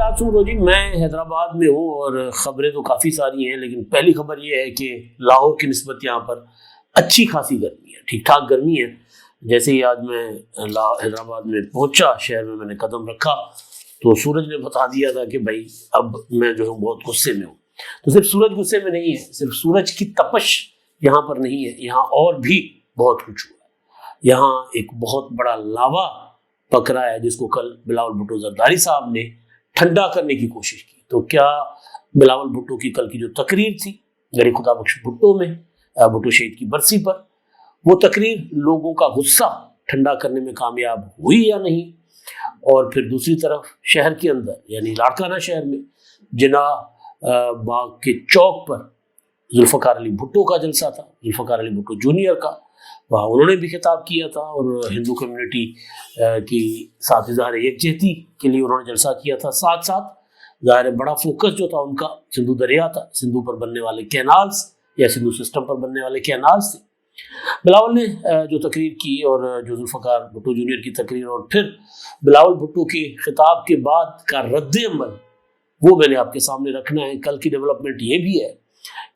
آپ سن رہے ہو جی، میں حیدرآباد میں ہوں اور خبریں تو کافی ساری ہیں، لیکن پہلی خبر یہ ہے کہ لاہور کی نسبت یہاں پر اچھی خاصی گرمی ہے، ٹھیک ٹھاک گرمی ہے۔ جیسے ہی آج میں حیدرآباد میں پہنچا، شہر میں نے قدم رکھا تو سورج نے بتا دیا تھا کہ بھائی اب میں جو ہوں بہت غصے میں ہوں۔ تو صرف سورج غصے میں نہیں ہے، صرف سورج کی تپش یہاں پر نہیں ہے، یہاں اور بھی بہت کچھ ہوا ہے۔ یہاں ایک بہت بڑا لاوا پک رہا ہے جس کو کل بلاول بھٹو زرداری صاحب نے ٹھنڈا کرنے کی کوشش کی۔ تو کیا بلاول بھٹو کی کل کی جو تقریر تھی غریب خدا بخش بھٹو میں بھٹو شہید کی برسی پر، وہ تقریر لوگوں کا غصہ ٹھنڈا کرنے میں کامیاب ہوئی یا نہیں؟ اور پھر دوسری طرف شہر کے اندر یعنی لاڑکانہ شہر میں جناح باغ کے چوک پر ذوالفقار علی بھٹو کا جلسہ تھا، ذوالفقار علی بھٹو جونیئر کا، وہاں انہوں نے بھی خطاب کیا تھا اور ہندو کمیونٹی کی ساتھ اظہار یکجہتی کے لیے انہوں نے جلسہ کیا تھا۔ ساتھ ساتھ ظاہر بڑا فوکس جو تھا ان کا سندھو دریا تھا، سندھو پر بننے والے کینالز یا سندھو سسٹم پر بننے والے کینالز تھے۔ بلاول نے جو تقریر کی اور جو ذوالفقار بھٹو جونیئر کی تقریر اور پھر بلاول بھٹو کے خطاب کے بعد کا رد عمل، وہ میں نے آپ کے سامنے رکھنا ہے۔ کل کی ڈیولپمنٹ یہ بھی ہے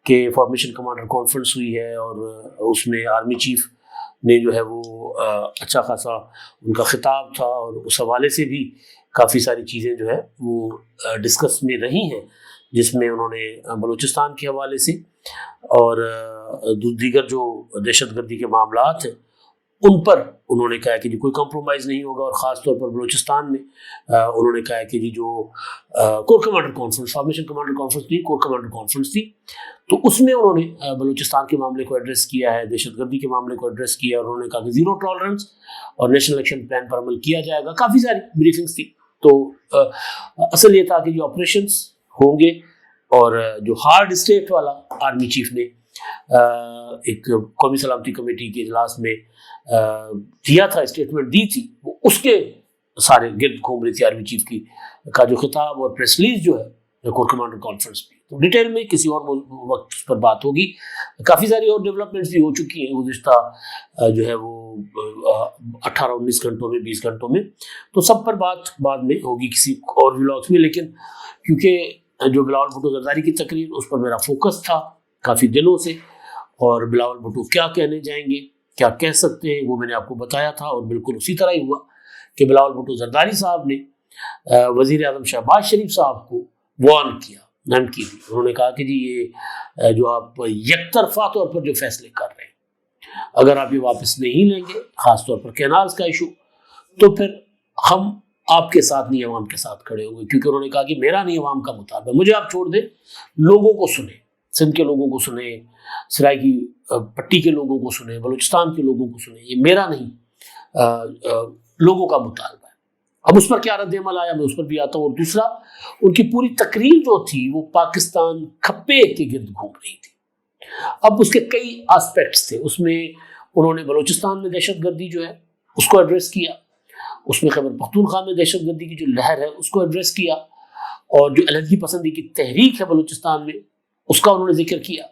کہ فارمیشن کمانڈر کانفرنس ہوئی ہے اور اس میں آرمی چیف نے جو ہے وہ اچھا خاصا ان کا خطاب تھا اور اس حوالے سے بھی کافی ساری چیزیں جو ہے وہ ڈسکس میں رہی ہیں، جس میں انہوں نے بلوچستان کے حوالے سے اور دیگر جو دہشت گردی کے معاملات ہیں ان پر انہوں نے کہا کہ جی کوئی کمپرومائز نہیں ہوگا، اور خاص طور پر بلوچستان میں انہوں نے کہا کہ جی جو corps commander conference, formation commander conference تھی، کور کمانڈر کانفرنس تھی، تو اس میں انہوں نے بلوچستان کے معاملے کو ایڈریس کیا ہے، دہشت گردی کے معاملے کو ایڈریس کیا، اور انہوں نے کہا کہ زیرو ٹالرنس اور نیشنل ایکشن پلان پر عمل کیا جائے گا۔ کافی ساری بریفنگس تھی۔ تو اصل یہ تھا کہ جو آپریشنس ہوں گے، اور جو ہارڈ اسٹیٹ والا آرمی چیف نے ایک قومی سلامتی کمیٹی کے اجلاس میں دیا تھا، اسٹیٹمنٹ دی تھی، وہ اس کے سارے گرد گھوم رہی تھی آرمی چیف کی کا جو خطاب اور پریس ریلیز جو ہے کور کمانڈر کانفرنس پہ۔ تو ڈیٹیل میں کسی اور وقت پر بات ہوگی۔ کافی ساری اور ڈیولپمنٹس بھی ہو چکی ہیں گزشتہ جو ہے وہ 18-19 گھنٹوں میں، 20 گھنٹوں میں، تو سب پر بات بعد میں ہوگی کسی اور ولاگس میں۔ لیکن کیونکہ جو بلاول بھٹو زرداری کی تقریر، اس پر میرا فوکس تھا کافی دنوں سے، اور بلاول بھٹو کیا کہنے جائیں گے، کیا کہہ سکتے ہیں، وہ میں نے آپ کو بتایا تھا، اور بالکل اسی طرح ہی ہوا کہ بلاول بھٹو زرداری صاحب نے وزیر اعظم شہباز شریف صاحب کو وارن کیا، دھمکی دی۔ انہوں نے کہا کہ جی یہ جو آپ یک طرفہ طور پر جو فیصلے کر رہے ہیں، اگر آپ یہ واپس نہیں لیں گے، خاص طور پر کینالز کا ایشو، تو پھر ہم آپ کے ساتھ نہیں، عوام کے ساتھ کھڑے ہوں گے۔ کیونکہ انہوں نے کہا کہ میرا نہیں عوام کا مطالبہ، مجھے آپ چھوڑ دیں، لوگوں کو سنیں، سندھ کے لوگوں کو سنیں، سرائے کی پٹی کے لوگوں کو سنیں، بلوچستان کے لوگوں کو سنیں، یہ میرا نہیں لوگوں کا مطالبہ ہے۔ اب اس پر کیا رد عمل آیا، میں اس پر بھی آتا ہوں۔ اور دوسرا، ان کی پوری تقریر جو تھی وہ پاکستان کھپے کے گرد گھوم رہی تھی۔ اب اس کے کئی آسپیکٹس تھے، اس میں انہوں نے بلوچستان میں دہشت گردی جو ہے اس کو ایڈریس کیا، اس میں خیبر پختونخوا میں دہشت گردی کی جو لہر ہے اس کو ایڈریس کیا، اور جو علیحدگی پسندی کی تحریک ہے بلوچستان میں اس کا انہوں نے ذکر کیا۔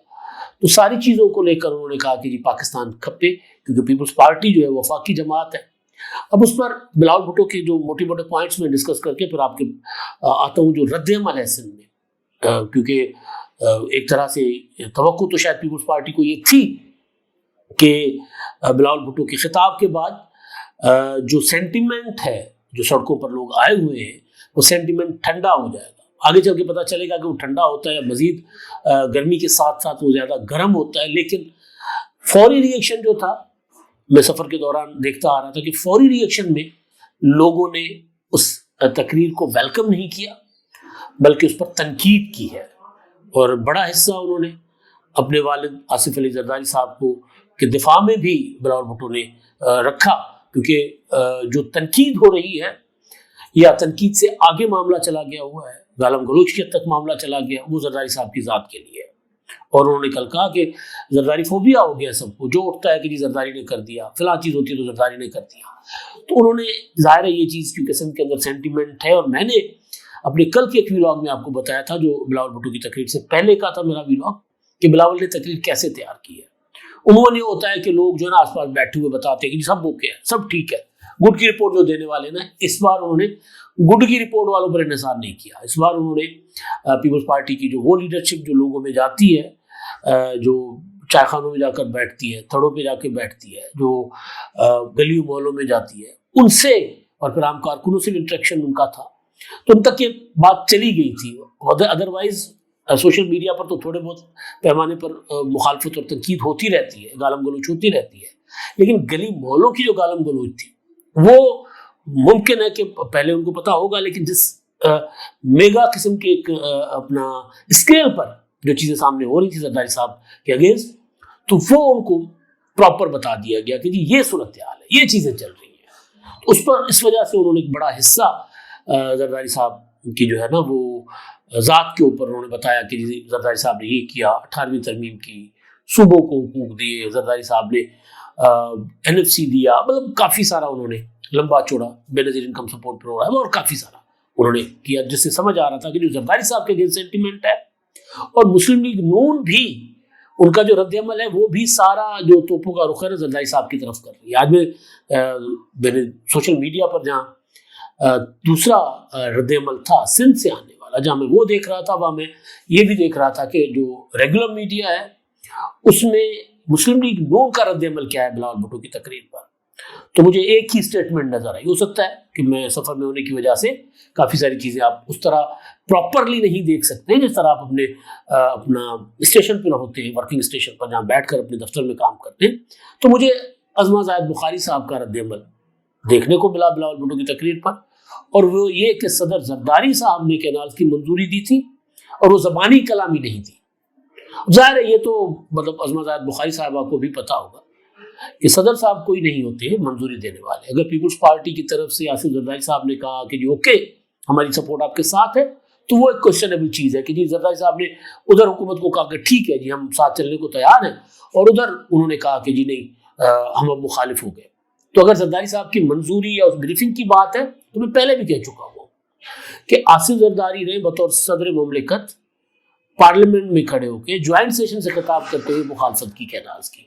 تو ساری چیزوں کو لے کر انہوں نے کہا کہ جی پاکستان کھپے، کیونکہ پیپلز پارٹی جو ہے وہ وفاقی جماعت ہے۔ اب اس پر بلاول بھٹو کے جو موٹے موٹے پوائنٹس میں ڈسکس کر کے پھر آپ کے آتا ہوں جو رد عمل ہے سندھ میں، کیونکہ ایک طرح سے توقع تو شاید پیپلز پارٹی کو یہ تھی کہ بلاول بھٹو کے خطاب کے بعد جو سینٹیمنٹ ہے، جو سڑکوں پر لوگ آئے ہوئے ہیں، وہ سینٹیمنٹ ٹھنڈا ہو جائے گا۔ آگے چل کے پتہ چلے گا کہ وہ ٹھنڈا ہوتا ہے، مزید گرمی کے ساتھ ساتھ وہ زیادہ گرم ہوتا ہے۔ لیکن فوری ری ایکشن جو تھا، میں سفر کے دوران دیکھتا آ رہا تھا کہ فوری ری ایکشن میں لوگوں نے اس تقریر کو ویلکم نہیں کیا، بلکہ اس پر تنقید کی ہے، اور بڑا حصہ انہوں نے اپنے والد آصف علی زرداری صاحب کو کے دفاع میں بھی بلاول بھٹو نے رکھا، کیونکہ جو تنقید ہو رہی ہے یا تنقید سے آگے معاملہ چلا گیا ہوا ہے، گالم گلوچ کے تک معاملہ چلا گیا، وہ زرداری صاحب کی ذات کے لیے ہے۔ اور انہوں نے کل کہا کہ زرداری فوبیا ہو گیا سب کو، جو اٹھتا ہے کہ جی زرداری نے کر دیا، فلاں چیز ہوتی ہے تو زرداری نے کر دیا۔ تو انہوں نے ظاہر ہے یہ چیز کیونکہ سندھ کے اندر سینٹیمنٹ ہے، اور میں نے اپنے کل کے ایک ویلاگ میں آپ کو بتایا تھا جو بلاول بھٹو کی تقریر سے پہلے کا تھا میرا ویلاگ، کہ بلاول نے تقریر کیسے تیار کی ہے۔ عموماً یہ ہوتا ہے کہ لوگ جو ہے نا آس پاس بیٹھے ہوئے بتاتے ہیں کہ جی سب اوکے ہے، سب ٹھیک ہے، گڈ کی رپورٹ جو دینے والے نا، اس بار انہوں نے گڈ کی رپورٹ والوں پر انحصار نہیں کیا. اس بار انہوں نے پیپلز پارٹی کی جو وہ لیڈرشپ جو لوگوں میں جاتی ہے، جو چائے خانوں میں جا کر بیٹھتی ہے، تھڑوں پہ جا کے بیٹھتی ہے، جو گلیوں محلوں میں جاتی ہے، ان سے اور پھر عام کارکنوں سے بھی انٹریکشن ان کا تھا، تو ان تک یہ بات چلی گئی تھی. ادروائز سوشل میڈیا پر تو تھوڑے بہت پیمانے پر مخالفت اور تنقید ہوتی رہتی ہے، گالم گلوچ ہوتی رہتی ہے، لیکن گلی محلوں کی جو گالم گلوچ تھی وہ ممکن ہے کہ پہلے ان کو پتا ہوگا، لیکن جس میگا قسم کے ایک اپنا اسکیل پر جو چیزیں سامنے ہو رہی تھی زرداری صاحب کے اگینسٹ، تو وہ ان کو پراپر بتا دیا گیا کہ جی یہ صورتحال ہے، یہ چیزیں چل رہی ہیں. تو اس وجہ سے انہوں نے ایک بڑا حصہ زرداری صاحب کی جو ہے نا وہ ذات کے اوپر انہوں نے بتایا کہ جی زرداری صاحب نے یہ کیا، 18ویں ترمیم کی، صوبوں کو حقوق دیے، زرداری صاحب نے NFC دیا، مطلب کافی سارا انہوں نے لمبا چوڑا بے نظیر انکم سپورٹ پروگرام اور کافی سارا انہوں نے کیا، جس سے سمجھ آ رہا تھا کہ جو زرداری صاحب کے اگینسٹ سینٹیمنٹ ہے اور مسلم لیگ نون بھی ان کا جو رد عمل ہے وہ بھی سارا جو توپوں کا رخ ہے زرداری صاحب کی طرف کر رہی ہے. آج میں نے سوشل میڈیا پر جہاں دوسرا رد عمل تھا سندھ سے آنے والا، جہاں میں وہ دیکھ رہا تھا، وہاں میں یہ بھی دیکھ رہا تھا کہ جو ریگولر میڈیا ہے اس میں مسلم لیگ نون کا رد عمل کیا ہے بلاول بھٹو کی تقریر پر. تو مجھے ایک ہی اسٹیٹمنٹ نظر آئی. ہو سکتا ہے کہ میں سفر میں ہونے کی وجہ سے کافی ساری چیزیں آپ اس طرح پراپرلی نہیں دیکھ سکتے جس طرح آپ اپنا اسٹیشن پہ نہ ہوتے ہیں، ورکنگ اسٹیشن پر جہاں بیٹھ کر اپنے دفتر میں کام کرتے ہیں. تو مجھے عظمہ زاہد بخاری صاحب کا رد عمل دیکھنے کو ملا بلاول بھٹو کی تقریر پر، اور وہ یہ کہ صدر زرداری صاحب نے کینالز کی منظوری دی تھی اور وہ زبانی کلامی نہیں تھی. ظاہر ہے یہ تو مطلب عظمہ زاہد بخاری صاحبہ کو بھی پتا ہوگا کہ صدر صاحب کوئی نہیں ہوتے منظوری دینے والے. اگر پیپلز پارٹی کی طرف سے آصف زرداری صاحب نے کہا کہ جی اوکے ہماری سپورٹ آپ کے ساتھ ہے، تو وہ ایک کوشچنیبل چیز ہے کہ جی زرداری صاحب نے ادھر حکومت کو کہا کہ ٹھیک ہے جی ہم ساتھ چلنے کو تیار ہیں، اور ادھر انہوں نے کہا کہ جی نہیں ہم اب مخالف ہو گئے. تو اگر زرداری صاحب کی منظوری یا اس بریفنگ کی بات ہے تو میں پہلے بھی کہہ چکا ہوں کہ آصف زرداری نے بطور صدر مملکت پارلیمنٹ میں کھڑے ہو کے جوائنٹ سیشن سے خطاب کرتے ہوئے مخالفت کی کینالز کی.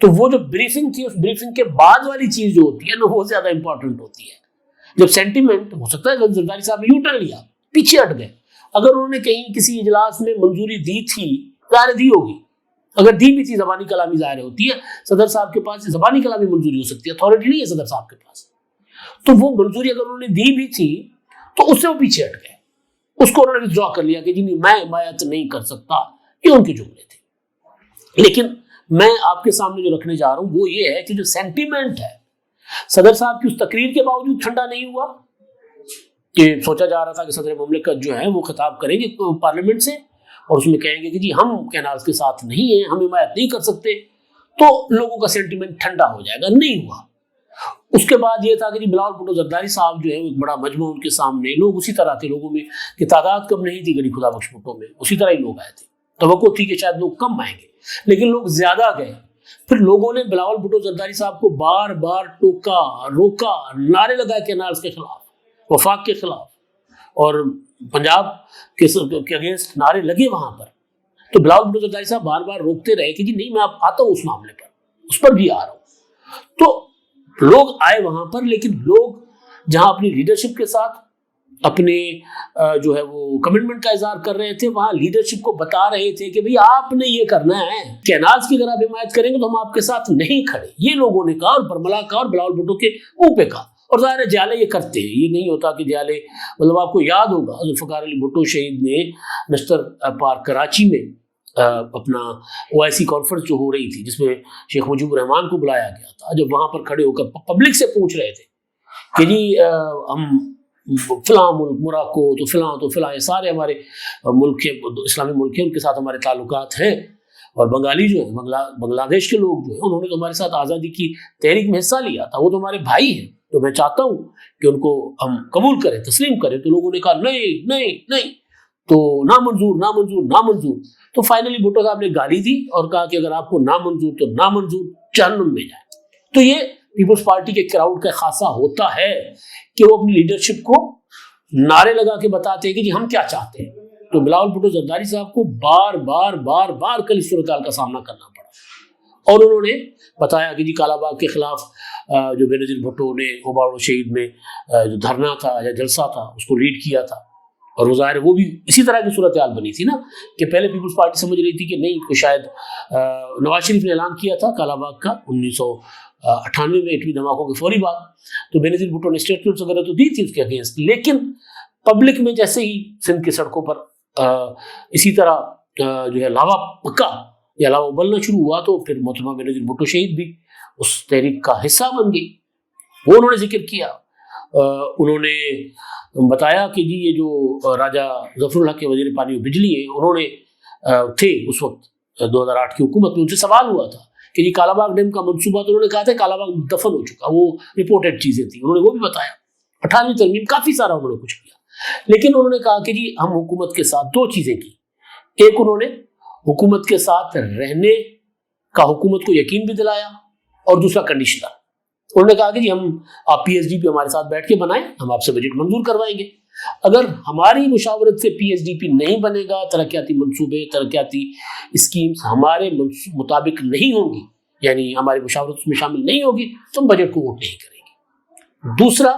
تو وہ جو بریفنگ تھی اس بریفنگ کے بعد والی چیز جو ہوتی ہے نا وہ زیادہ امپورٹنٹ ہوتی ہے. جب سینٹیمنٹ ہو سکتا ہے زرداری صاحب نے یو ٹرن لیا، پیچھے ہٹ گئے، اگر انہوں نے کہیں کسی اجلاس میں منظوری دی تھی، ظاہر دی ہوگی، اگر دی بھی تھی زبانی کلامی ظاہر ہوتی ہے، صدر صاحب کے پاس زبانی کلامی منظوری ہو سکتی ہے، اتھارٹی نہیں ہے صدر صاحب کے پاس. تو وہ منظوری اگر انہوں نے دی بھی تھی تو اس سے وہ پیچھے ہٹ گئے، اس کو انہوں نے وِدڈرا کر لیا کہ جی نہیں میں حمایت نہیں کر سکتا. یہ ان کے جملے تھے. لیکن میں آپ کے سامنے جو رکھنے جا رہا ہوں وہ یہ ہے کہ جو سینٹیمنٹ ہے صدر صاحب کی اس تقریر کے باوجود ٹھنڈا نہیں ہوا، کہ سوچا جا رہا تھا کہ صدر مملکت جو ہے وہ خطاب کریں گے پارلیمنٹ سے اور اس میں کہیں گے کہ جی ہم کینالز کے ساتھ نہیں ہیں، ہم حمایت نہیں کر سکتے، تو لوگوں کا سینٹیمنٹ ٹھنڈا ہو جائے گا. نہیں ہوا. اس کے بعد یہ تھا کہ جی بلاول بھٹو زرداری صاحب جو ہے ایک بڑا مجمع ان کے سامنے، لوگ اسی طرح تھے، لوگوں میں کہ تعداد کم نہیں تھی گلی خدا بخش بھٹو میں، اسی طرح ہی لوگ آئے تھے. توقع تھی کہ شاید لوگ کم آئیں گے لیکن لوگ زیادہ گئے. پھر لوگوں نے بلاول بھٹو زرداری صاحب کو بار بار ٹوکا، روکا، نعرے لگائے کینالز کے خلاف، وفاق کے خلاف، اور پنجاب کے اگینسٹ نعرے لگے وہاں پر. تو بلاول بھٹو زرداری صاحب بار بار روکتے رہے کہ جی نہیں میں آتا ہوں اس معاملے پر، اس پر بھی آ رہا ہوں. تو لوگ آئے وہاں پر، لیکن لوگ جہاں اپنی لیڈرشپ کے ساتھ اپنے جو ہے وہ کمٹمنٹ کا اظہار کر رہے تھے، وہاں لیڈرشپ کو بتا رہے تھے کہ بھئی آپ نے یہ کرنا ہے، کینالز کی اگر آپ حمایت کریں گے تو ہم آپ کے ساتھ نہیں کھڑے. یہ لوگوں نے کہا اور برملا کہا اور بلاول بھٹو کے منہ پہ کہا. اور ظاہر ہے جیالے یہ کرتے ہیں، یہ نہیں ہوتا کہ جیالے مطلب آپ کو یاد ہوگا ذوالفقار علی بھٹو شہید نے نشتر پارک کراچی میں اپنا OIC کانفرنس جو ہو رہی تھی جس میں شیخ مجیب الرحمان کو بلایا گیا تھا، جب وہاں پر کھڑے ہو کر پبلک سے پوچھ رہے تھے کہ جی ہم فلاں ملک موراکو تو فلاں یہ سارے ہمارے ملک کے اسلامی ملک ہیں، ان کے ساتھ ہمارے تعلقات ہیں، اور بنگالی جو ہیں بنگلہ دیش کے لوگ جو ہیں انہوں نے تو ہمارے ساتھ آزادی کی تحریک میں حصہ لیا تھا، وہ تو ہمارے بھائی ہیں، تو میں چاہتا ہوں کہ ان کو ہم قبول کریں، تسلیم کریں. تو لوگوں نے کہا نہیں نہیں نہیں، تو نامنظور. تو فائنلی بھٹو صاحب نے گالی دی اور کہا کہ اگر آپ کو نامنظور تو نامنظور، جہنم میں جائے. تو یہ پیپلز پارٹی کے کراؤڈ کا خاصا ہوتا ہے کہ وہ اپنی لیڈرشپ کو نعرے لگا کے بتاتے ہیں کہ جی ہم کیا چاہتے ہیں. تو بلاول بھٹو زرداری صاحب کو بار بار کل اس صورتحال کا سامنا کرنا پڑا، اور انہوں نے بتایا کہ جی کالا باغ کے خلاف جو بینظیر بھٹو نے اوباڑو شہید میں جو دھرنا تھا یا جلسہ تھا اس کو لیڈ کیا تھا، اور وہ ظاہر وہ بھی اسی طرح کی صورتحال بنی تھی نا کہ پہلے پیپلز پارٹی سمجھ رہی تھی کہ نہیں، کو شاید نواز شریف نے اعلان کیا تھا کالا باغ کا 1998 میں ایٹمی دھماکوں کے فوری بعد، تو بینظیر بھٹو نے اسٹیٹمنٹس وغیرہ تو دی تھی اس کے اگینسٹ، لیکن پبلک میں جیسے ہی سندھ کی سڑکوں پر اسی طرح جو ہے لاوا پکا یا لاوا ابلنا شروع ہوا، تو پھر محترمہ بینظیر بھٹو شہید بھی اس تحریک کا حصہ بن گئی۔ وہ انہوں نے ذکر کیا، انہوں نے بتایا کہ جی یہ جو راجہ ظفر الحق کے وزیر پانی و بجلی ہیں، انہوں نے تھے اس وقت 2008 کی حکومت میں، ان سے سوال ہوا تھا کہ جی کالا باغ ڈیم کا منصوبہ، تو انہوں نے کہا تھا کالا باغ دفن ہو چکا، وہ رپورٹڈ چیزیں تھیں، انہوں نے وہ بھی بتایا۔ 18ویں ترمیم کافی سارا انہوں نے کچھ کیا، لیکن انہوں نے کہا کہ جی ہم حکومت کے ساتھ دو چیزیں کی، ایک انہوں نے حکومت کے ساتھ رہنے کا حکومت کو یقین بھی دلایا، اور دوسرا کنڈیشنر، انہوں نے کہا کہ جی ہم آپ پی ایس ڈی پی ہمارے ساتھ بیٹھ کے بنائیں، ہم آپ سے بجٹ منظور کروائیں گے، اگر ہماری مشاورت سے پی ایس ڈی پی نہیں بنے گا، ترقیاتی منصوبے ترقیاتی اسکیمز ہمارے مطابق نہیں ہوں گی، یعنی ہماری مشاورت اس میں شامل نہیں ہوگی، تو ہم بجٹ کو ووٹ نہیں کریں گے۔ دوسرا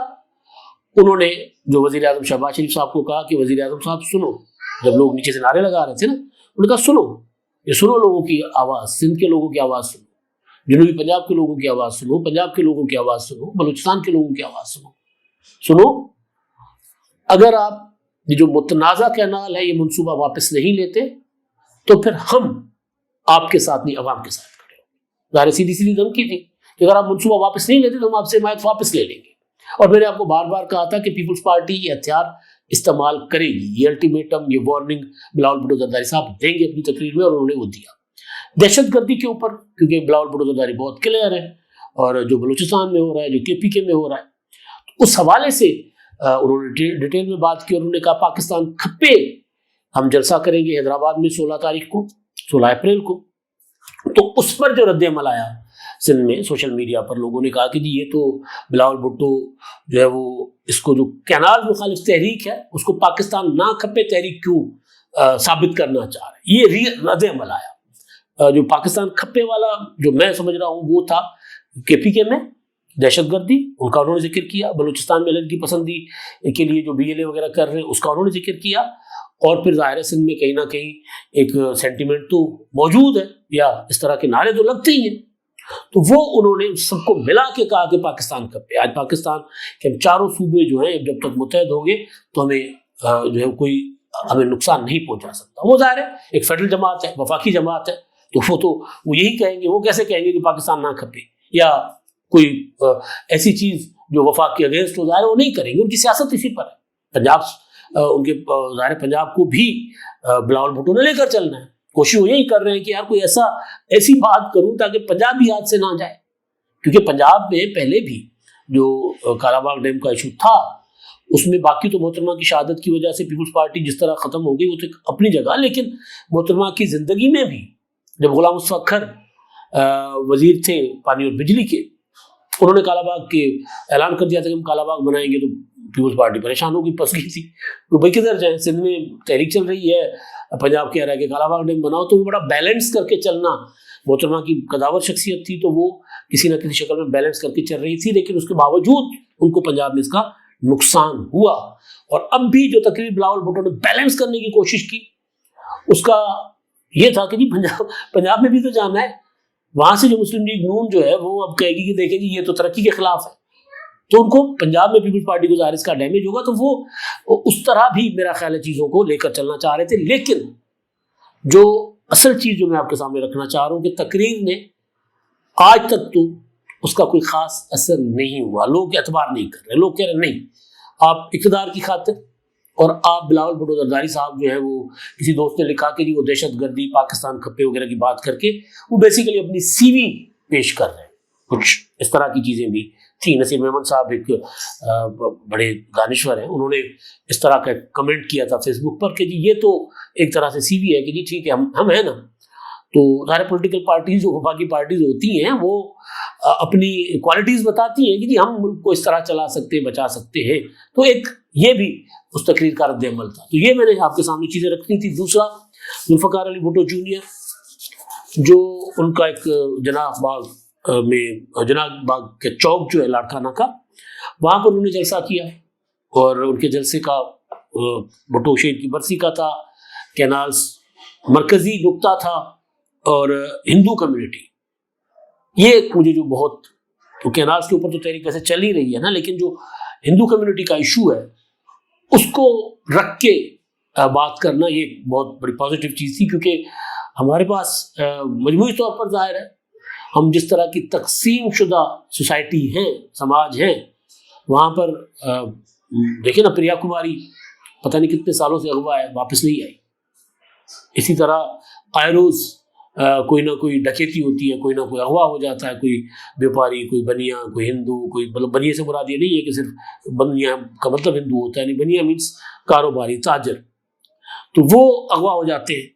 انہوں نے جو وزیر اعظم شہباز شریف صاحب کو کہا کہ وزیر اعظم صاحب سنو، جب لوگ نیچے سے نعرے لگا رہے تھے نا، انہوں نے کہا سنو، یہ سنو لوگوں کی آواز، سندھ کے لوگوں کی آواز سنو، جنوبی پنجاب کے لوگوں کی آواز سنو، پنجاب کے لوگوں کی آواز سنو، بلوچستان کے لوگوں کی آواز سنو، اگر آپ یہ جو متنازع کینال ہے یہ منصوبہ واپس نہیں لیتے تو پھر ہم آپ کے ساتھ نہیں، عوام کے ساتھ کھڑے ہوں۔ ظاہر سیدھی سیدھی دھمکی تھی کہ اگر آپ منصوبہ واپس نہیں لیتے تو ہم آپ سے حمایت واپس لے لیں گے، اور میں نے آپ کو بار بار کہا تھا کہ پیپلز پارٹی یہ ہتھیار استعمال کرے گی، یہ الٹیمیٹم، یہ وارننگ بلاول بھٹو زرداری صاحب دیں گے اپنی تقریر میں، اور انہوں نے وہ دیا دہشت گردی کے اوپر، کیونکہ بلاول بھٹو زرداری بہت کلیئر ہے، اور جو بلوچستان میں ہو رہا ہے، جو کے پی کے میں ہو رہا ہے، اس حوالے سے انہوں نے ڈیٹیل میں بات کی، اور انہوں نے کہا پاکستان کھپے ہم جلسہ کریں گے حیدرآباد میں 16 اپریل کو، تو اس پر جو رد عمل آیا سندھ میں سوشل میڈیا پر، لوگوں نے کہا کہ جی یہ تو بلاول بھٹو جو ہے وہ اس کو جو کینال مخالف تحریک ہے اس کو پاکستان نہ کھپے تحریک کیوں ثابت کرنا چاہ رہے ہیں، یہ رد عمل آیا۔ جو پاکستان کھپے والا جو میں سمجھ رہا ہوں وہ تھا کے پی کے میں دہشت گردی، ان کا انہوں نے ذکر کیا، بلوچستان میں علیحدگی پسندی کے لیے جو بی ایل اے وغیرہ کر رہے ہیں اس کا انہوں نے ذکر کیا، اور پھر ظاہر ہے سندھ میں کہیں نہ کہیں ایک سینٹیمنٹ تو موجود ہے، یا اس طرح کے نعرے تو لگتے ہی ہیں، تو وہ انہوں نے سب کو ملا کے کہا کہ پاکستان کھپے۔ آج پاکستان کے ہم چاروں صوبے جو ہیں جب تک متحد ہوں گے تو ہمیں جو ہے کوئی ہمیں نقصان نہیں پہنچا سکتا۔ وہ ظاہر ہے ایک فیڈرل جماعت ہے، وفاقی جماعت ہے، تو وہ یہی کہیں گے، وہ کیسے کہیں گے کہ پاکستان نہ کھپے یا کوئی ایسی چیز جو وفاق کے اگینسٹ ہو، ظاہر وہ نہیں کریں گے، ان کی سیاست اسی پر ہے۔ پنجاب ان کے ظاہر پنجاب کو بھی بلاول بھٹو نے لے کر چلنا ہے، کوشش وہ یہی کر رہے ہیں کہ یار کوئی ایسی بات کروں تاکہ پنجاب بھی ہاتھ سے نہ جائے، کیونکہ پنجاب میں پہلے بھی جو کالا باغ ڈیم کا ایشو تھا اس میں باقی تو محترمہ کی شہادت کی وجہ سے پیپلز پارٹی جس طرح ختم ہو گئی وہ تو اپنی جگہ، لیکن محترمہ کی زندگی میں بھی جب غلام مصطفیٰ کھر وزیر تھے پانی اور بجلی کے، انہوں نے کالا باغ کے اعلان کر دیا تھا کہ ہم کالا باغ بنائیں گے، تو پیپلز پارٹی پریشان ہوگی، پھنس گئی تھی کہ بھائی کدھر جائیں، سندھ میں تحریک چل رہی ہے، پنجاب کہہ رہا ہے کہ کالا باغ ڈیم بناؤ، تو وہ بڑا بیلنس کر کے چلنا، محترمہ کی قداور شخصیت تھی تو وہ کسی نہ کسی شکل میں بیلنس کر کے چل رہی تھی، لیکن اس کے باوجود ان کو پنجاب میں اس کا نقصان ہوا۔ اور اب بھی جو تقریر بلاول بھٹو نے بیلنس کرنے کی کوشش کی اس کا یہ تھا کہ جی پنجاب میں بھی تو جانا ہے، وہاں سے جو مسلم لیگ نون جو ہے وہ اب کہے گی کہ دیکھیں جی یہ تو ترقی کے خلاف ہے، تو ان کو پنجاب میں پیپلز پارٹی کو ظاہر اس کا ڈیمیج ہوگا، تو وہ اس طرح بھی میرا خیال ہے چیزوں کو لے کر چلنا چاہ رہے تھے۔ لیکن جو اصل چیز جو میں آپ کے سامنے رکھنا چاہ رہا ہوں کہ تقریر نے آج تک تو اس کا کوئی خاص اثر نہیں ہوا، لوگ اعتبار نہیں کر رہے، لوگ کہہ رہے نہیں، آپ اقتدار کی خاطر، اور آپ بلاول بھٹو زرداری صاحب جو ہے وہ کسی دوست نے لکھا کہ جی وہ دہشت گردی پاکستان کھپے وغیرہ کی بات کر کے وہ بیسیکلی اپنی سی وی پیش کر رہے ہیں، کچھ اس طرح کی چیزیں بھی تھیں۔ نصیر محمد صاحب ایک بڑے دانشور ہیں، انہوں نے اس طرح کا کمنٹ کیا تھا فیس بک پر کہ جی یہ تو ایک طرح سے سی وی ہے کہ جی ٹھیک ہے ہم ہیں نا، تو ظاہر پولیٹیکل پارٹیز جو وفاقی پارٹیز ہوتی ہیں وہ اپنی کوالٹیز بتاتی ہیں کہ جی ہم ملک کو اس طرح چلا سکتے ہیں، بچا سکتے ہیں، تو ایک یہ بھی اس تقریر کا رد عمل تھا۔ تو یہ میں نے آپ کے سامنے چیزیں رکھنی تھی۔ دوسرا ذوالفقار علی بھٹو جونیئر جو ان کا ایک جناح باغ میں جناب باغ کے چوک جو ہے لاڑکانہ کا، وہاں پر انہوں نے جلسہ کیا، اور ان کے جلسے کا بھٹو شہید کی برسی کا تھا، کینالز مرکزی نقطہ تھا، اور ہندو کمیونٹی، یہ ایک مجھے جو بہت، تو کینالز کے اوپر تو تحریک ویسے چل ہی رہی ہے نا، لیکن جو ہندو کمیونٹی کا ایشو ہے اس کو رکھ کے بات کرنا یہ بہت بڑی پازیٹیو چیز تھی، کیونکہ ہمارے پاس مجموعی طور پر ظاہر ہے ہم جس طرح کی تقسیم شدہ سوسائٹی ہیں، سماج ہیں، وہاں پر دیکھیں نا پریا کماری پتہ نہیں کتنے سالوں سے اغوا ہے، واپس نہیں آئی. اسی طرح آئے روز کوئی نہ کوئی ڈکیتی ہوتی ہے، کوئی نہ کوئی اغوا ہو جاتا ہے، کوئی بیوپاری، کوئی بنیا، کوئی ہندو، کوئی مطلب بنیا سے مراد یہ نہیں ہے کہ صرف بنیا کا مطلب ہندو ہوتا ہے، نہیں، بنیا مینس کاروباری، تاجر، تو وہ اغوا ہو جاتے ہیں،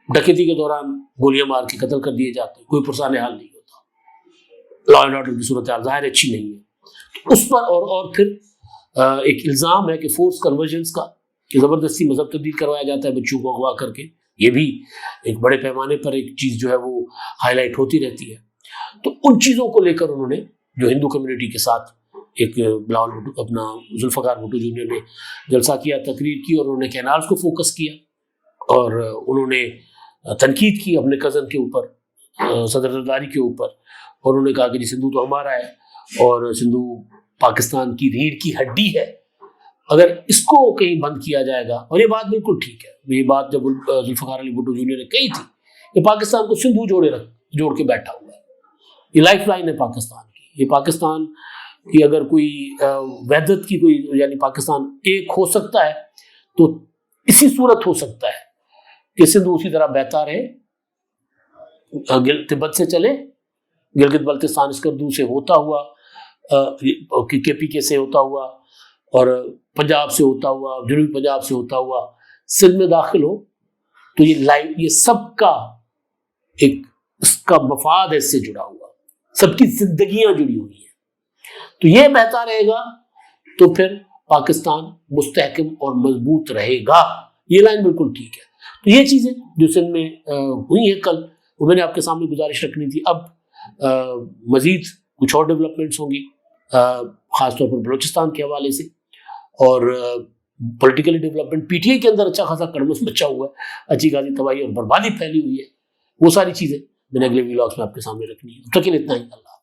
ڈکیتی کے دوران گولیاں مار کے قتل کر دیے جاتے ہیں، کوئی پرسان حال نہیں ہوتا، لا اینڈ آرڈر کی صورتحال ظاہر اچھی نہیں ہے. اس پر اور پھر ایک الزام ہے کہ فورس کنورژنس کا، کہ زبردستی مذہب تبدیل کروایا جاتا ہے بچوں کو اغوا کر کے، یہ بھی ایک بڑے پیمانے پر ایک چیز جو ہے وہ ہائی لائٹ ہوتی رہتی ہے. تو ان چیزوں کو لے کر انہوں نے جو ہندو کمیونٹی کے ساتھ ایک بلاول بھٹو، اپنا ذوالفقار بھٹو جونیئر نے جلسہ کیا، تقریر کی، اور انہوں نے کینالز کو فوکس کیا، اور انہوں نے تنقید کی اپنے کزن کے اوپر، صدر زرداری کے اوپر، اور انہوں نے کہا کہ جی سندھو تو ہمارا ہے، اور سندھو پاکستان کی ریڑھ کی ہڈی ہے، اگر اس کو کہیں بند کیا جائے گا، اور یہ بات بالکل ٹھیک ہے، یہ بات جب ذوالفقار علی بھٹو جونیئر نے کہی تھی کہ پاکستان کو سندھو جوڑ کے بیٹھا ہوا ہے، یہ لائف لائن ہے پاکستان کی، یہ پاکستان کی اگر کوئی وحدت کی کوئی، یعنی پاکستان ایک ہو سکتا ہے تو اسی صورت ہو سکتا ہے کہ سندھو اسی طرح بہتا رہے، تبت سے چلے، گلگت بلتستان اسکردو سے ہوتا ہوا، کے پی کے سے ہوتا ہوا، اور پنجاب سے ہوتا ہوا، جنوبی پنجاب سے ہوتا ہوا سندھ میں داخل ہو، تو یہ سب کا ایک اس کا مفاد ہے، اس سے جڑا ہوا، سب کی زندگیاں جڑی ہوئی ہیں، تو یہ بہتا رہے گا تو پھر پاکستان مستحکم اور مضبوط رہے گا. یہ لائن بالکل ٹھیک ہے. تو یہ چیزیں جو سندھ میں ہوئی ہیں کل، وہ میں نے آپ کے سامنے گزارش رکھنی تھی. اب مزید کچھ اور ڈیولپمنٹس ہوں گی، خاص طور پر بلوچستان کے حوالے سے، اور politically development P T I کے اندر اچھا خاصا کڑمس مچا ہوا ہے، اچھی خاصی تباہی اور بربادی پھیلی ہوئی ہے. وہ ساری چیزیں میں نے اگلے ولاگس میں آپ کے سامنے رکھنی ہے. تب تک کے لیے اتنا ہی. اللہ